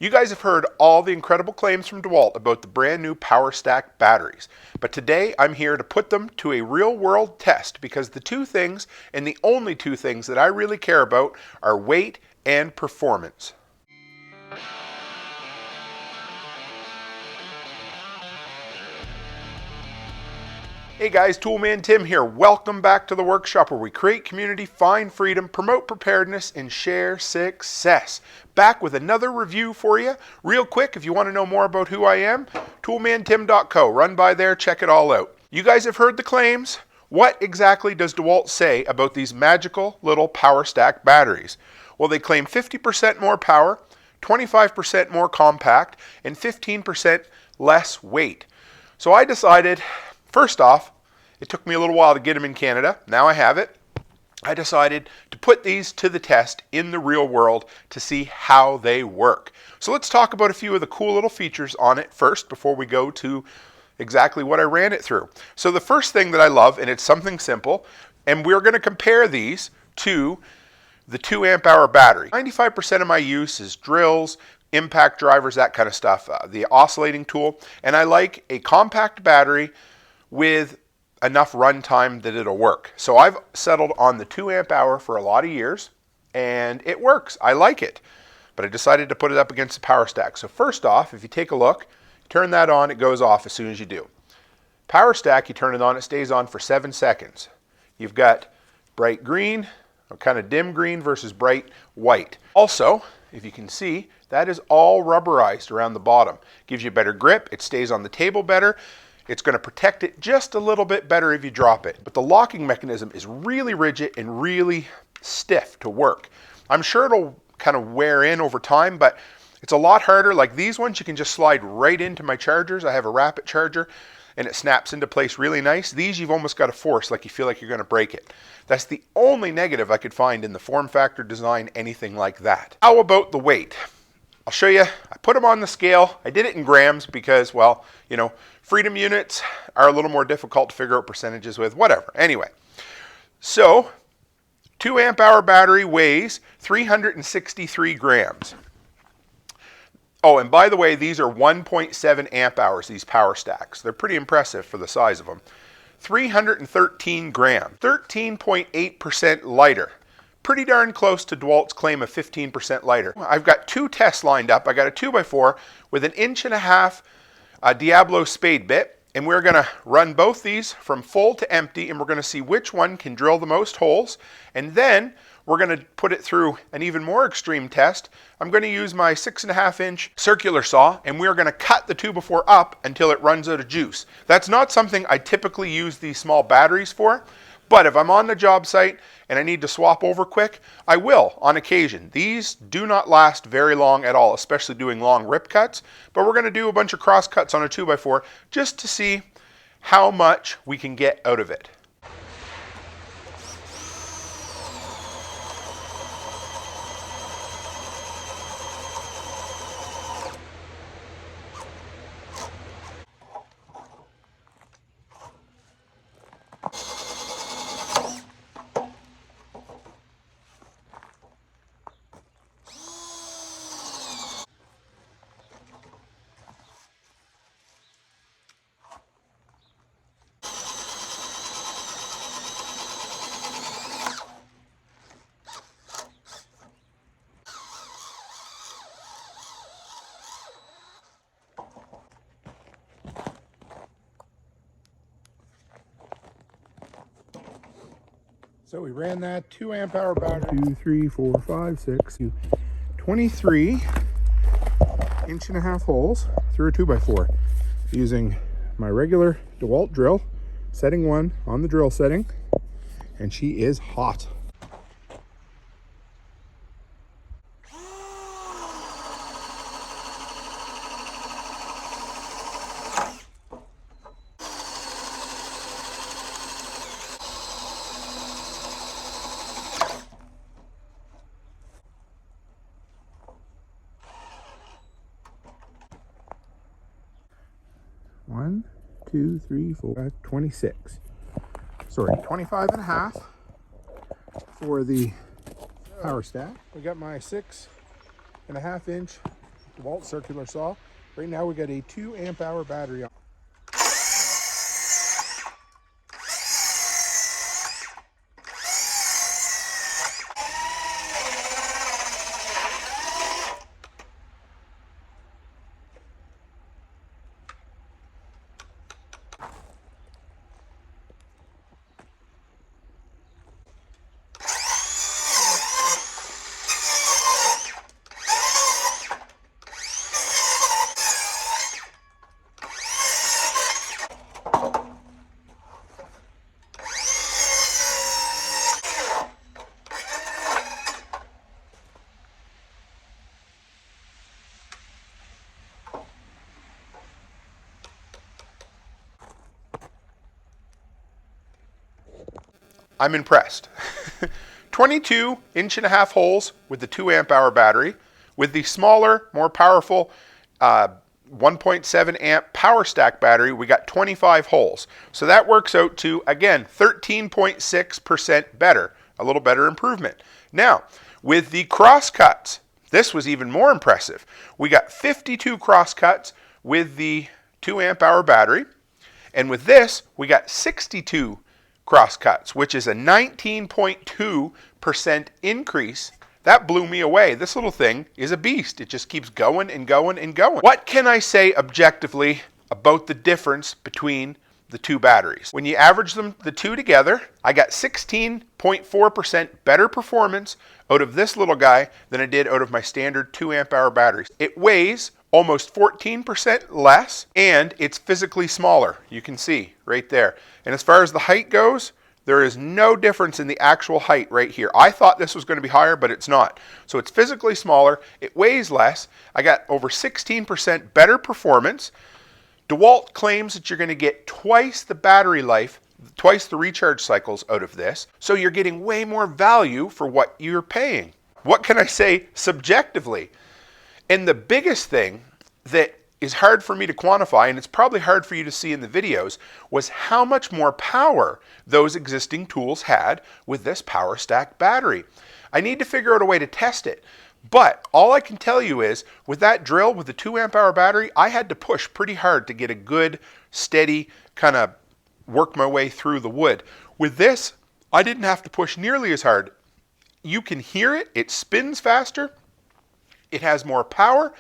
You guys have heard all the incredible claims from DEWALT about the brand new Powerstack batteries, but today I'm here to put them to a real-world test because the two things, and the only two things that I really care about, are weight and performance. Hey guys, Toolman Tim here. Welcome back to the workshop where we create community, find freedom, promote preparedness, and share success. Back with another review for you. Real quick, if you want to know more about who I am, toolmantim.co. Run by there, check it all out. You guys have heard the claims. What exactly does DEWALT say about these magical little Powerstack batteries? Well, they claim 50% more power, 25% more compact, and 15% less weight. So I decided, first off, it took me a little while to get them in Canada. Now I have it. I decided to put these to the test in the real world to see how they work. So let's talk about a few of the cool little features on it first before we go to exactly what I ran it through. So the first thing that I love, and it's something simple, and we're going to compare these to the 2 amp hour battery. 95% of my use is drills, impact drivers, that kind of stuff, the oscillating tool, and I like a compact battery with enough runtime that it'll work. So I've settled on the 2 amp hour for a lot of years, and it works. I like it, but I decided to put it up against the Powerstack. So first off, if you take a look, turn that on, it goes off as soon as you do. Powerstack, you turn it on, it stays on for 7 seconds. You've got bright green, or kind of dim green versus bright white. Also, if you can see, that is all rubberized around the bottom. Gives you better grip, it stays on the table better. It's going to protect it just a little bit better if you drop it. But the locking mechanism is really rigid and really stiff to work. I'm sure it'll kind of wear in over time, but it's a lot harder. Like these ones, you can just slide right into my chargers. I have a rapid charger and it snaps into place really nice. These you've almost got to force, like you feel like you're going to break it. That's the only negative I could find in the form factor, design, anything like that. How about the weight? I'll show you. I put them on the scale. I did it in grams because, well, you know, freedom units are a little more difficult to figure out percentages with, whatever. Anyway, so 2 amp hour battery weighs 363 grams. Oh, and by the way, these are 1.7 amp hours, these Powerstacks. They're pretty impressive for the size of them. 313 grams, 13.8% lighter. Pretty darn close to DEWALT's claim of 15% lighter. I've got two tests lined up. I got a 2x4 with an 1.5 inch Diablo spade bit, and we're going to run both these from full to empty, and we're going to see which one can drill the most holes, and then we're going to put it through an even more extreme test. I'm going to use my 6.5 inch circular saw, and we're going to cut the 2x4 up until it runs out of juice. That's not something I typically use these small batteries for, but if I'm on the job site and I need to swap over quick, I will on occasion. These do not last very long at all, especially doing long rip cuts, but we're going to do a bunch of cross cuts on a 2x4 just to see how much we can get out of it. So we ran that 2 amp hour battery, 2, 3, 4, 5, 6, 23 1.5 inch holes through a 2x4 using my regular DEWALT drill, setting 1 on the drill setting, and she is hot. One, 2, 3, 4, 5, 26. Sorry, 25.5 for the Powerstack. We got my 6.5 inch DEWALT circular saw. Right now we got a 2 amp hour battery on. I'm impressed. 22.5-inch holes with the 2 amp hour battery. With the smaller, more powerful 1.7 amp Powerstack battery, we got 25 holes. So that works out to, again, 13.6% better, a little better improvement. Now, with the cross cuts, this was even more impressive. We got 52 cross cuts with the 2 amp hour battery. And with this, we got 62 cross cuts, which is a 19.2% increase. That blew me away. This little thing is a beast. It just keeps going and going and going. What can I say objectively about the difference between the two batteries? When you average them, the two together, I got 16.4% better performance out of this little guy than I did out of my standard 2 amp hour batteries. It weighs almost 14% less, and it's physically smaller. You can see right there. And as far as the height goes, there is no difference in the actual height right here. I thought this was going to be higher, but it's not. So it's physically smaller. It weighs less. I got over 16% better performance. DEWALT claims that you're going to get twice the battery life, twice the recharge cycles out of this. So you're getting way more value for what you're paying. What can I say subjectively? And the biggest thing that is hard for me to quantify, and it's probably hard for you to see in the videos, was how much more power those existing tools had with this Powerstack battery. I need to figure out a way to test it. But all I can tell you is, with that drill, with the 2 amp hour battery, I had to push pretty hard to get a good, steady, kind of work my way through the wood. With this, I didn't have to push nearly as hard. You can hear it. It spins faster. It has more power.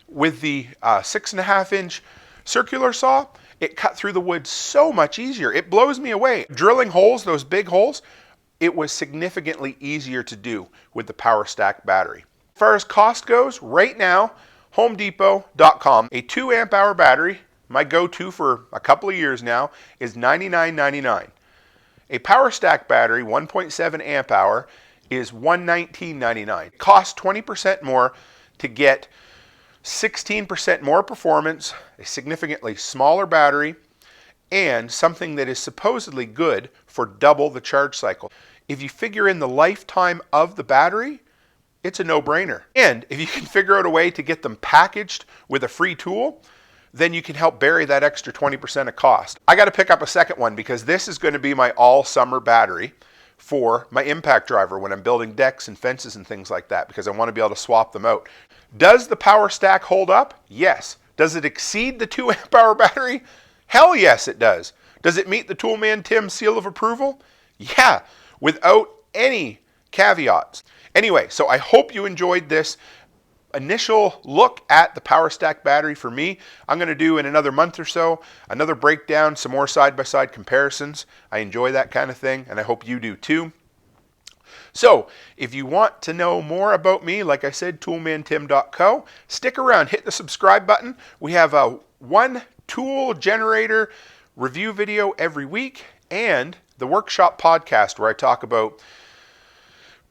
With the 6.5-inch circular saw, it cut through the wood so much easier. It blows me away. Drilling holes, those big holes, it was significantly easier to do with the Powerstack battery. As far as cost goes, right now, HomeDepot.com, a 2 amp hour battery, my go-to for a couple of years now, is $99.99. A Powerstack battery, 1.7 amp hour, is $119.99. It costs 20% more to get 16% more performance, a significantly smaller battery, and something that is supposedly good for double the charge cycle. If you figure in the lifetime of the battery, it's a no-brainer. And if you can figure out a way to get them packaged with a free tool, then you can help bury that extra 20% of cost. I got to pick up a second one because this is going to be my all-summer battery for my impact driver when I'm building decks and fences and things like that, because I want to be able to swap them out. Does the Powerstack hold up? Yes. Does it exceed the 2 amp hour battery? Hell yes it does. Does it meet the Toolman Tim seal of approval? Yeah, without any caveats. Anyway, so I hope you enjoyed this initial look at the Powerstack battery for me. I'm going to do in another month or so another breakdown, some more side-by-side comparisons. I enjoy that kind of thing, and I hope you do too. So if you want to know more about me, like I said, toolmantim.co, stick around, hit the subscribe button. We have a one tool generator review video every week, and the workshop podcast where I talk about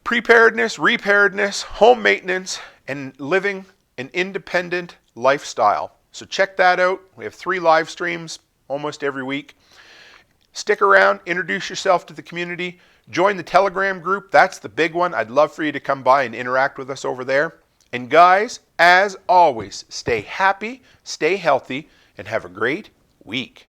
preparedness, reparedness, home maintenance, and living an independent lifestyle. So check that out. We have 3 live streams almost every week. Stick around, introduce yourself to the community, join the Telegram group. That's the big one. I'd love for you to come by and interact with us over there. And guys, as always, stay happy, stay healthy, and have a great week.